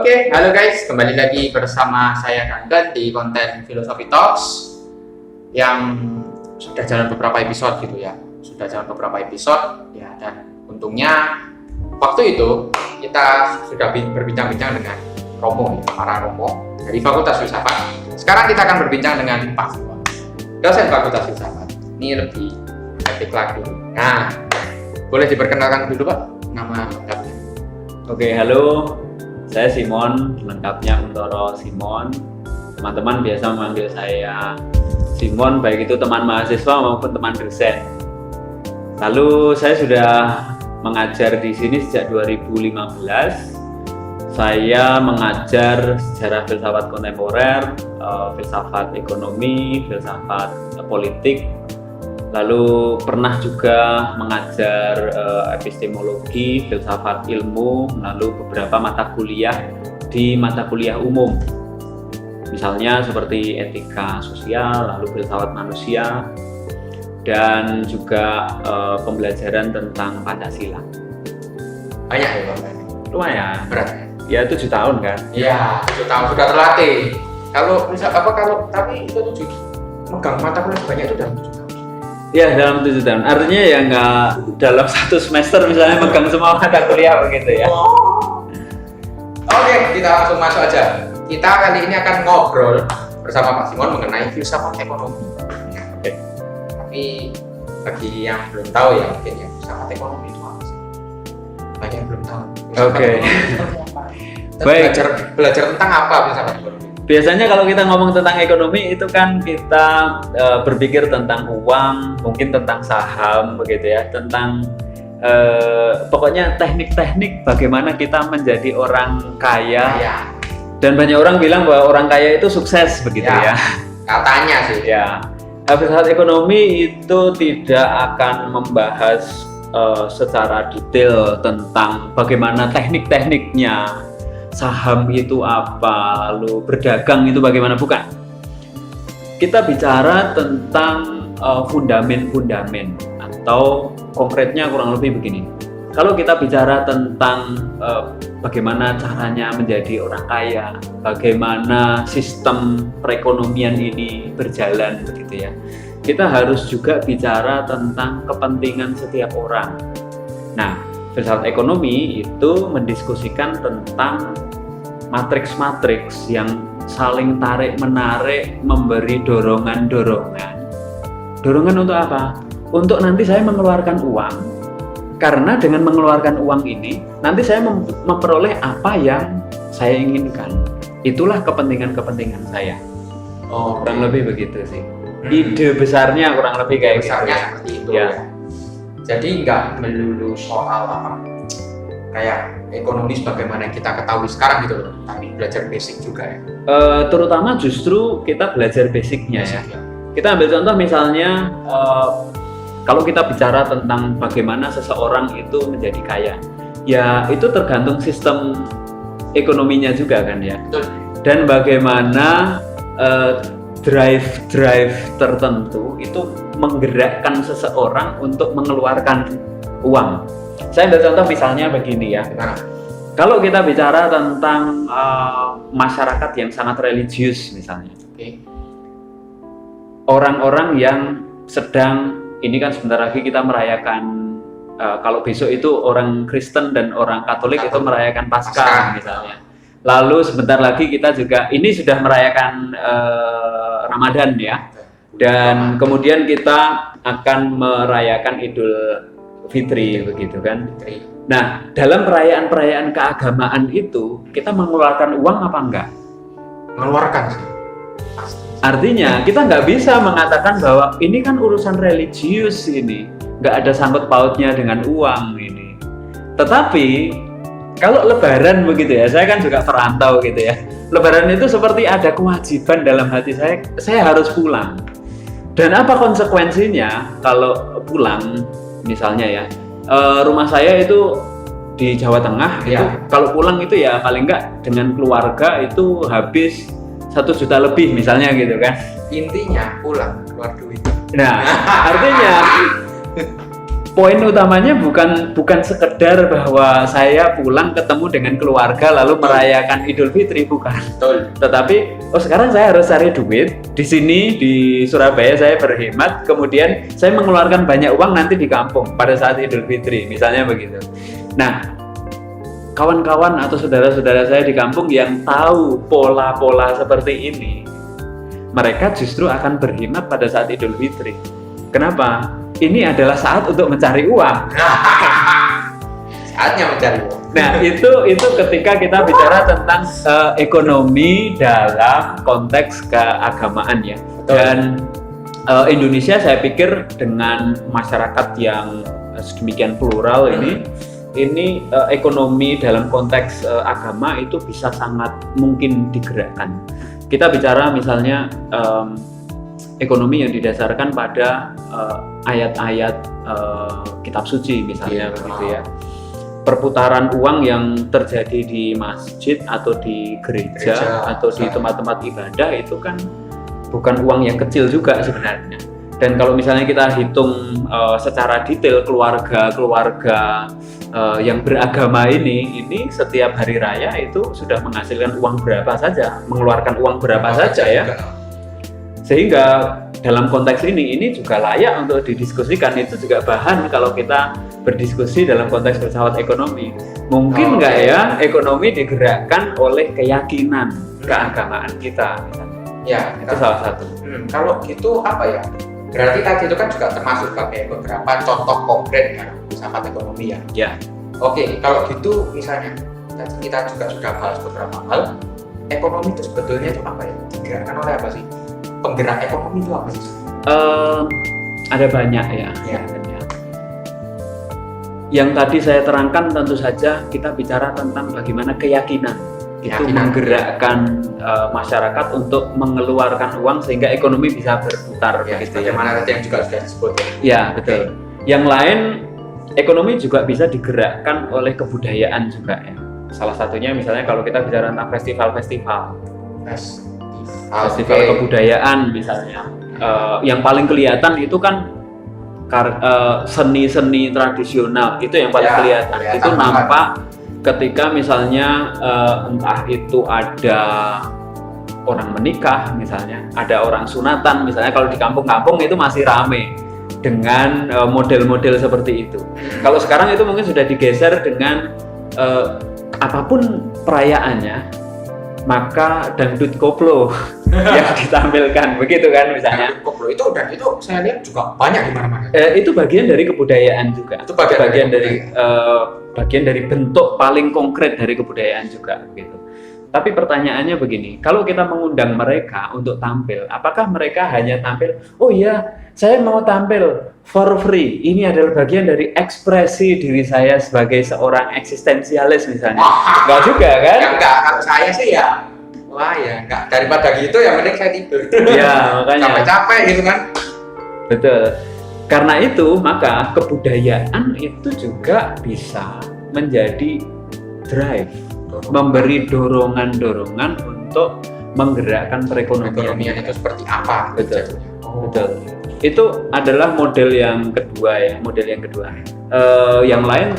Oke, halo guys, kembali lagi bersama saya Kanken di konten Philosophy Talks yang sudah jalan beberapa episode gitu ya. Dan untungnya waktu itu kita sudah berbincang-bincang dengan Romo ya, para Romo dari Fakultas Filsafat. Sekarang kita akan berbincang dengan Pak Simon, dosen Fakultas Filsafat. Ini lebih etik lagi. Nah, boleh diperkenalkan dulu Pak nama lengkapnya? Oke, halo. Saya Simon, lengkapnya Untoro Simon. Teman-teman biasa memanggil saya Simon, baik itu teman mahasiswa maupun teman dosen. Lalu saya sudah mengajar di sini sejak 2015. Saya mengajar sejarah filsafat kontemporer, filsafat ekonomi, filsafat politik. Lalu pernah juga mengajar epistemologi, filsafat ilmu, lalu beberapa mata kuliah di mata kuliah umum. Misalnya seperti etika sosial, lalu filsafat manusia, dan juga pembelajaran tentang Pancasila. Banyak ya Pak? Lumayan. Berat ya? 7 tahun kan? Iya, 7 tahun sudah terlatih. Kalau tapi itu 7 megang mata kuliah sebanyak itu dalam 7 tahun. Ya, dalam 7 tahun. Artinya ya nggak dalam 1 semester misalnya megang semua mata kuliah begitu ya. Oke, kita langsung masuk aja. Kita kali ini akan ngobrol bersama Pak Simon mengenai filsafat ekonomi. Oke. Tapi bagi yang belum tahu ya mungkin ya, filsafat ekonomi itu apa sih? Banyak yang belum tahu. Oke. Baik. Belajar tentang apa filsafat ekonomi? Biasanya kalau kita ngomong tentang ekonomi itu kan kita berpikir tentang uang, mungkin tentang saham begitu ya, tentang pokoknya teknik-teknik bagaimana kita menjadi orang kaya. Dan banyak orang bilang bahwa orang kaya itu sukses begitu ya. Katanya sih. Ya. Filsafat ekonomi itu tidak akan membahas secara detail tentang bagaimana teknik-tekniknya. Saham itu apa, lalu berdagang itu bagaimana, bukan. Kita bicara tentang fundamen-fundamen, atau konkretnya kurang lebih begini. Kalau kita bicara tentang bagaimana caranya menjadi orang kaya, bagaimana sistem perekonomian ini berjalan begitu ya. Kita harus juga bicara tentang kepentingan setiap orang. Nah, filsafat ekonomi itu mendiskusikan tentang matriks-matriks yang saling tarik-menarik, memberi dorongan-dorongan. Dorongan untuk apa? Untuk nanti saya mengeluarkan uang, karena dengan mengeluarkan uang ini, nanti saya memperoleh apa yang saya inginkan. Itulah kepentingan-kepentingan saya. Oh, kurang lebih begitu sih. Ide besarnya kurang lebih kayak besarnya gitu. Seperti itu Ya. Jadi nggak melulu soal apa kayak ekonomi sebagaimana kita ketahui sekarang gitu loh, tapi belajar basic juga ya. Terutama justru kita belajar basicnya ya. Ya. Kita ambil contoh misalnya kalau kita bicara tentang bagaimana seseorang itu menjadi kaya, ya itu tergantung sistem ekonominya juga kan ya. Betul. Dan bagaimana drive tertentu itu menggerakkan seseorang untuk mengeluarkan uang. Saya ambil contoh misalnya begini ya. Gimana? Kalau kita bicara tentang masyarakat yang sangat religius misalnya. Oke. Orang-orang yang sedang, ini kan sebentar lagi kita merayakan, kalau besok itu orang Kristen dan orang Katolik itu merayakan Paskah misalnya. Lalu sebentar lagi kita juga, ini sudah merayakan Ramadan ya. Dan kemudian kita akan merayakan Idul Fitri begitu kan. Nah, dalam perayaan-perayaan keagamaan itu kita mengeluarkan uang apa enggak? Mengeluarkan sih. Artinya kita nggak bisa mengatakan bahwa ini kan urusan religius ini, nggak ada sangkut pautnya dengan uang ini. Tetapi kalau Lebaran begitu ya, saya kan juga perantau gitu ya. Lebaran itu seperti ada kewajiban dalam hati saya harus pulang. Dan apa konsekuensinya kalau pulang, misalnya ya, rumah saya itu di Jawa Tengah, itu kalau pulang itu ya paling enggak dengan keluarga itu habis 1 juta lebih misalnya gitu kan. Intinya pulang keluar duit. Nah, artinya poin utamanya bukan sekedar bahwa saya pulang ketemu dengan keluarga lalu merayakan Idul Fitri, bukan. Betul. Tetapi sekarang saya harus cari duit di sini di Surabaya, saya berhemat, kemudian saya mengeluarkan banyak uang nanti di kampung pada saat Idul Fitri, misalnya begitu. Nah, kawan-kawan atau saudara-saudara saya di kampung yang tahu pola-pola seperti ini, mereka justru akan berhemat pada saat Idul Fitri. Kenapa? Ini adalah saat untuk mencari uang. Saatnya mencari uang. Nah, itu ketika kita bicara tentang ekonomi dalam konteks keagamaan ya. Dan Indonesia saya pikir dengan masyarakat yang sedemikian plural ini ekonomi dalam konteks agama itu bisa sangat mungkin digerakkan. Kita bicara misalnya ekonomi yang didasarkan pada ayat-ayat kitab suci misalnya begitu ya. Perputaran uang yang terjadi di masjid atau di gereja atau di tempat-tempat ibadah itu kan bukan uang yang kecil juga sebenarnya. Dan kalau misalnya kita hitung secara detail keluarga yang beragama ini setiap hari raya itu sudah menghasilkan uang berapa saja, mengeluarkan uang berapa saja ya. Sehingga dalam konteks ini juga layak untuk didiskusikan. Itu juga bahan kalau kita berdiskusi dalam konteks filsafat ekonomi. Mungkin nggak ya ekonomi digerakkan oleh keyakinan keagamaan kita misalnya. Ya, itu salah satu. Kalau gitu apa ya? Berarti tadi itu kan juga termasuk sebagai beberapa contoh konkret dalam filsafat ekonomi ya. Ya. Oke, kalau gitu misalnya kita juga sudah bahas beberapa hal. Ekonomi itu sebetulnya itu apa ya? Digerakkan oleh apa sih? Penggerak ekonomi itu apa sih? Ada banyak ya. Yang tadi saya terangkan tentu saja kita bicara tentang bagaimana keyakinan itu menggerakkan masyarakat untuk mengeluarkan uang sehingga ekonomi bisa berputar ya, begitu. Bagaimana tadi yang juga sudah disebut. Ya betul. Yang lain ekonomi juga bisa digerakkan oleh kebudayaan juga ya. Salah satunya misalnya kalau kita bicara tentang festival kebudayaan misalnya, yang paling kelihatan itu kan seni-seni tradisional itu yang paling kelihatan. Itu nampak ketika misalnya entah itu ada orang menikah misalnya, ada orang sunatan misalnya. Kalau di kampung-kampung itu masih rame dengan model-model seperti itu. Kalau sekarang itu mungkin sudah digeser dengan apapun perayaannya maka dangdut koplo yang ditampilkan begitu kan misalnya. Dangdut koplo itu saya lihat juga banyak di mana-mana. Itu bagian dari kebudayaan juga. Itu bagian dari bentuk paling konkret dari kebudayaan juga gitu. Tapi pertanyaannya begini, kalau kita mengundang mereka untuk tampil, apakah mereka hanya tampil, oh iya, saya mau tampil for free, ini adalah bagian dari ekspresi diri saya sebagai seorang eksistensialis misalnya? Enggak juga kan? Ya enggak, kalau saya sih ya, wah ya enggak, daripada gitu ya mending saya tidur. Ya makanya. Capek-capek gitu kan. Betul. Karena itu, maka kebudayaan itu juga bisa menjadi drive, memberi dorongan-dorongan untuk menggerakkan perekonomian itu seperti apa? Betul. Betul. Itu adalah model yang kedua ya, yang lain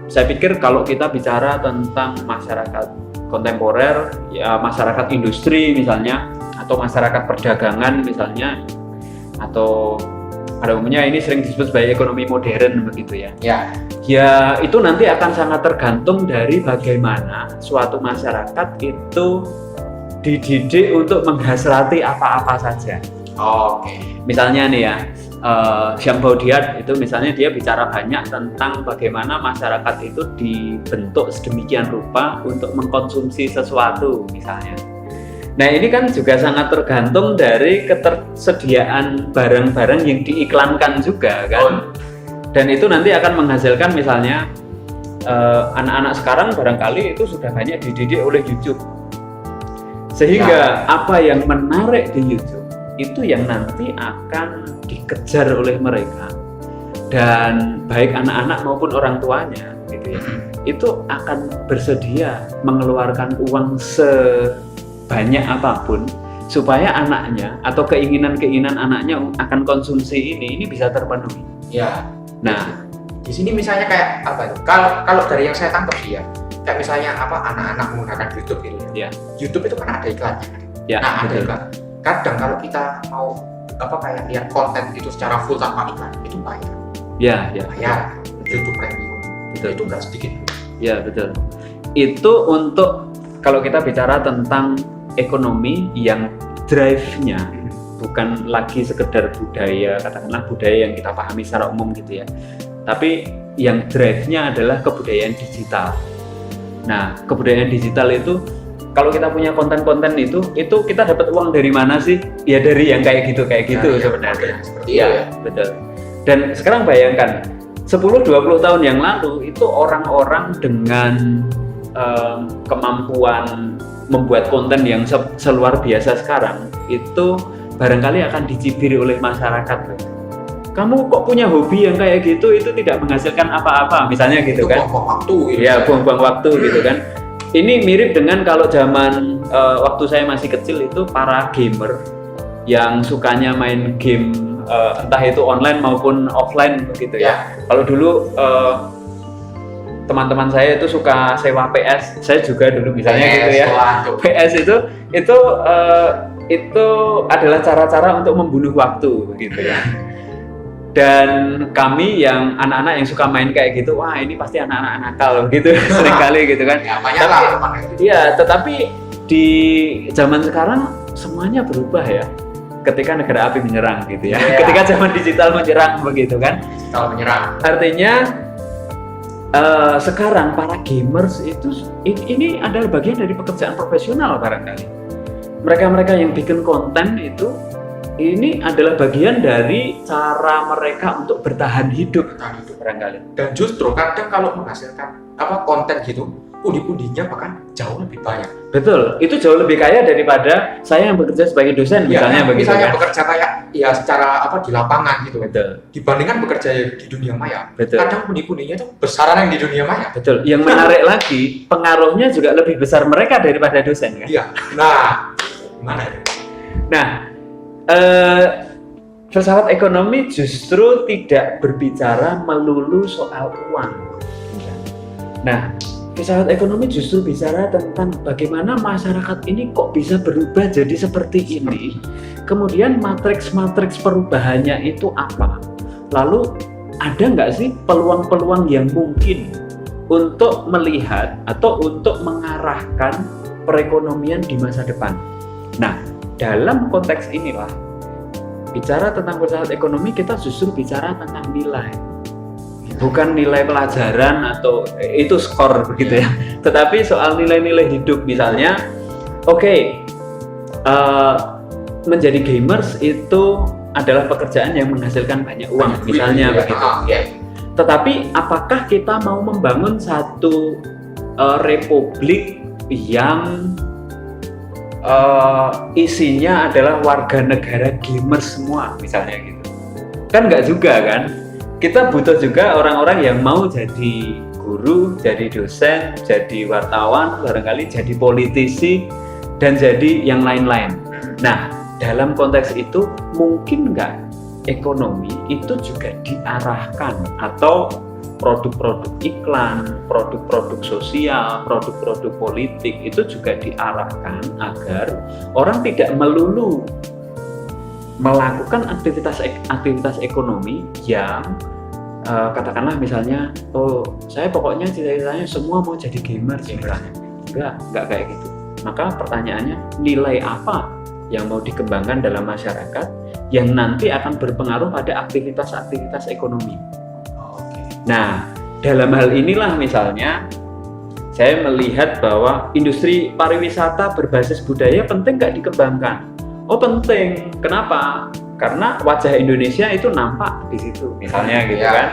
saya pikir kalau kita bicara tentang masyarakat kontemporer, ya masyarakat industri misalnya, atau masyarakat perdagangan misalnya, atau pada umumnya ini sering disebut sebagai ekonomi modern begitu ya. Ya itu nanti akan sangat tergantung dari bagaimana suatu masyarakat itu dididik untuk menghasrati apa-apa saja. Misalnya nih ya, Jean Baudrillard itu misalnya dia bicara banyak tentang bagaimana masyarakat itu dibentuk sedemikian rupa untuk mengkonsumsi sesuatu misalnya. Nah ini kan juga sangat tergantung dari ketersediaan barang-barang yang diiklankan juga kan. Dan itu nanti akan menghasilkan misalnya anak-anak sekarang barangkali itu sudah banyak dididik oleh YouTube. Sehingga apa yang menarik di YouTube itu yang nanti akan dikejar oleh mereka. Dan baik anak-anak maupun orang tuanya gitu ya, itu akan bersedia mengeluarkan uang sebanyak apapun supaya anaknya atau keinginan-keinginan anaknya akan konsumsi ini bisa terpenuhi. Nah, Di sini misalnya kayak apa itu? Kalau dari yang saya tangkap sih ya, kayak misalnya apa anak-anak menggunakan YouTube gitu ya. Ya. YouTube itu kan ada iklannya kan. Ya, Nah, ada betul. iklan. Kadang kalau kita mau apa kayak lihat konten itu secara full tanpa iklan itu bayar. Ya, ya. Bayar. YouTube Premium. Betul. Itu nggak sedikit. Ya, betul. Itu untuk kalau kita bicara tentang ekonomi yang drive-nya bukan lagi sekedar budaya, katakanlah budaya yang kita pahami secara umum gitu ya. Tapi yang drive-nya adalah kebudayaan digital. Nah, kebudayaan digital itu kalau kita punya konten-konten itu kita dapat uang dari mana sih? Ya dari yang kayak gitu sebenarnya. Seperti Iya, itu ya. betul. Dan sekarang bayangkan 10-20 tahun yang lalu itu orang-orang dengan kemampuan membuat konten yang seluar biasa sekarang itu barangkali akan dicibir oleh masyarakat. Kamu kok punya hobi yang kayak gitu, itu tidak menghasilkan apa-apa, misalnya gitu Itu kan? buang-buang waktu gitu. Ya, buang-buang waktu gitu kan. Ini mirip dengan kalau zaman waktu saya masih kecil itu para gamer yang sukanya main game entah itu online maupun offline begitu ya. Kalau dulu teman-teman saya itu suka sewa PS, saya juga dulu misalnya gitu ya. PS itu adalah cara-cara untuk membunuh waktu begitu ya. Dan kami yang anak-anak yang suka main kayak gitu, wah ini pasti anak-anak nakal gitu seringkali gitu kan. Ya, banyak lah. Iya, tetapi di zaman sekarang semuanya berubah ya. Ketika negara api menyerang gitu ya. Yeah. Ketika zaman digital menyerang begitu kan. Digital menyerang. Artinya sekarang para gamers itu ini adalah bagian dari pekerjaan profesional barangkali. Mereka-mereka yang bikin konten itu ini adalah bagian dari cara mereka untuk bertahan hidup barangkali. Dan justru kadang kalau menghasilkan konten gitu, pundi-pundinya bahkan jauh lebih banyak. Betul, itu jauh lebih kaya daripada saya yang bekerja sebagai dosen misalnya begitu misalnya kan. bekerja kayak ya secara di lapangan gitu. Betul. Dibandingkan bekerja di dunia maya. Betul. Kadang pundi-pundinya itu besaran yang di dunia maya. Betul. Yang menarik lagi, pengaruhnya juga lebih besar mereka daripada dosen kan. Iya. Nah, gimana ya? Nah, filsafat ekonomi justru tidak berbicara melulu soal uang. Nah, filsafat ekonomi justru bicara tentang bagaimana masyarakat ini kok bisa berubah jadi seperti ini. Kemudian matriks-matriks perubahannya itu apa? Lalu ada nggak sih peluang-peluang yang mungkin untuk melihat atau untuk mengarahkan perekonomian di masa depan? Nah, dalam konteks inilah bicara tentang filsafat ekonomi, kita justru bicara tentang nilai, bukan nilai pelajaran atau itu skor begitu ya, tetapi soal nilai-nilai hidup. Misalnya menjadi gamers itu adalah pekerjaan yang menghasilkan banyak uang misalnya begitu. Tetapi apakah kita mau membangun satu republik yang isinya adalah warga negara gamers semua misalnya gitu? Kan nggak juga kan. Kita butuh juga orang-orang yang mau jadi guru, jadi dosen, jadi wartawan, barangkali jadi politisi, dan jadi yang lain-lain. Nah, dalam konteks itu mungkin nggak ekonomi itu juga diarahkan atau produk-produk iklan, produk-produk sosial, produk-produk politik itu juga diarahkan agar orang tidak melulu melakukan aktivitas ekonomi yang katakanlah misalnya, saya pokoknya cita-citanya semua mau jadi gamer misalnya. Enggak kayak gitu. Maka pertanyaannya, nilai apa yang mau dikembangkan dalam masyarakat yang nanti akan berpengaruh pada aktivitas-aktivitas ekonomi. Nah, dalam hal inilah misalnya saya melihat bahwa industri pariwisata berbasis budaya penting nggak dikembangkan. Oh penting, kenapa? Karena wajah Indonesia itu nampak di situ, misalnya gitu kan.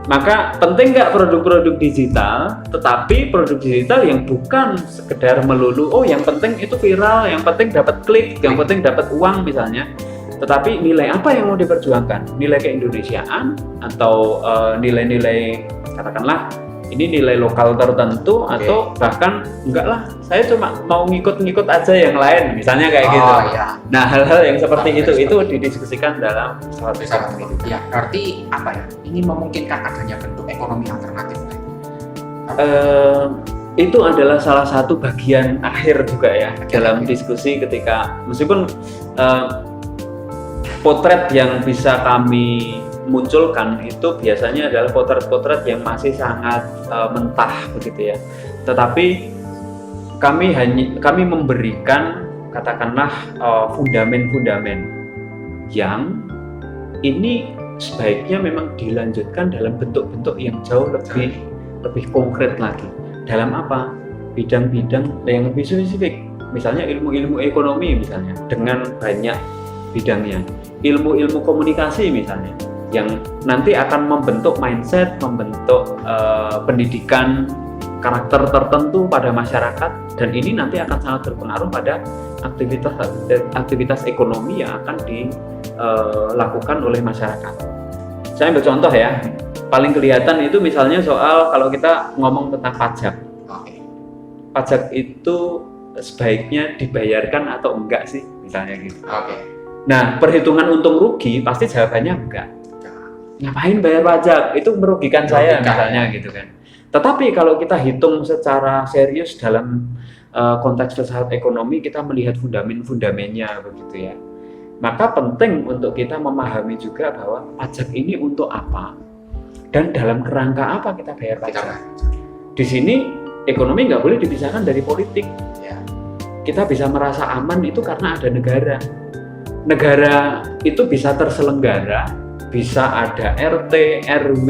Maka penting nggak produk-produk digital, tetapi produk digital yang bukan sekedar melulu, yang penting itu viral, yang penting dapat klik, yang penting dapat uang misalnya. Tetapi nilai apa yang mau diperjuangkan? Nilai keindonesiaan atau nilai-nilai katakanlah ini nilai lokal tertentu atau bahkan enggak lah, saya cuma mau ngikut-ngikut aja yang lain, misalnya kayak gitu. Ya. Nah, hal-hal yang seperti itu didiskusikan dalam pesawat ekonomi. Ya, berarti apa ya? Ini memungkinkan adanya bentuk ekonomi alternatif. Itu adalah salah satu bagian akhir juga ya dalam diskusi ketika meskipun potret yang bisa kami munculkan itu biasanya adalah potret-potret yang masih sangat mentah begitu ya. Tetapi kami memberikan katakanlah fundament-fundament yang ini sebaiknya memang dilanjutkan dalam bentuk-bentuk yang jauh lebih konkret lagi. Dalam apa? Bidang-bidang yang lebih spesifik. Misalnya ilmu-ilmu ekonomi misalnya dengan banyak bidangnya. Ilmu-ilmu komunikasi misalnya yang nanti akan membentuk mindset, membentuk pendidikan karakter tertentu pada masyarakat, dan ini nanti akan sangat berpengaruh pada aktivitas ekonomi yang akan dilakukan oleh masyarakat. Saya ambil contoh ya, paling kelihatan itu misalnya soal kalau kita ngomong tentang pajak. Pajak itu sebaiknya dibayarkan atau enggak sih, misalnya gitu. Nah, perhitungan untung rugi pasti jawabannya enggak. Ngapain bayar pajak? Itu merugikan saya misalnya gitu kan. Tetapi kalau kita hitung secara serius dalam konteks pesawat ekonomi, kita melihat fundamennya begitu ya. Maka penting untuk kita memahami juga bahwa pajak ini untuk apa dan dalam kerangka apa kita bayar pajak. Di sini ekonomi nggak boleh dipisahkan dari politik. Kita bisa merasa aman itu karena ada negara. Negara itu bisa terselenggara, bisa ada RT, RW,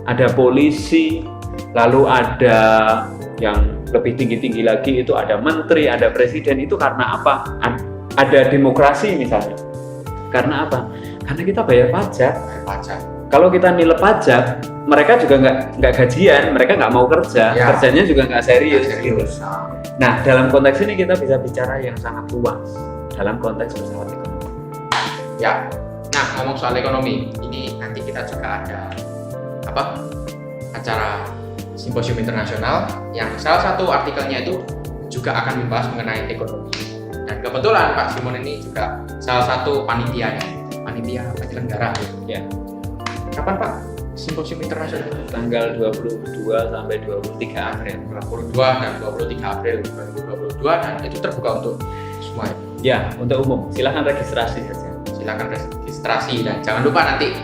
ada polisi, lalu ada yang lebih tinggi-tinggi lagi itu ada menteri, ada presiden. Itu karena apa? Ada demokrasi misalnya. Karena apa? Karena kita bayar pajak. Kalau kita nilai pajak, mereka juga nggak gajian, mereka nggak mau kerja, kerjanya juga nggak serius. Gitu. Nah, dalam konteks ini kita bisa bicara yang sangat luas dalam konteks pesawat ekonomi. Ya, nah ngomong soal ekonomi, ini nanti kita juga ada acara simposium internasional yang salah satu artikelnya itu juga akan membahas mengenai ekonomi. Dan kebetulan Pak Simon ini juga salah satu panitia penyelenggara. Ya. Kapan Pak simposium internasional? Tanggal 22 sampai 23 April. 22 dan 23 April 2022, dan itu terbuka untuk semua. Ya, untuk umum. Silakan registrasi saja. Silakan registrasi dan jangan lupa nanti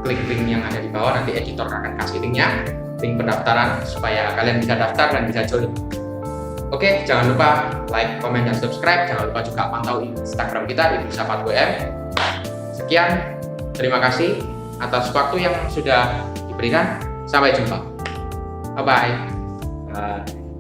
klik link yang ada di bawah, nanti editor akan kasih linknya, link pendaftaran supaya kalian bisa daftar dan bisa join. Oke, jangan lupa like, komen, dan subscribe. Jangan lupa juga pantau Instagram kita di Filsafat.WM. Sekian, terima kasih atas waktu yang sudah diberikan. Sampai jumpa. Bye-bye. Bye.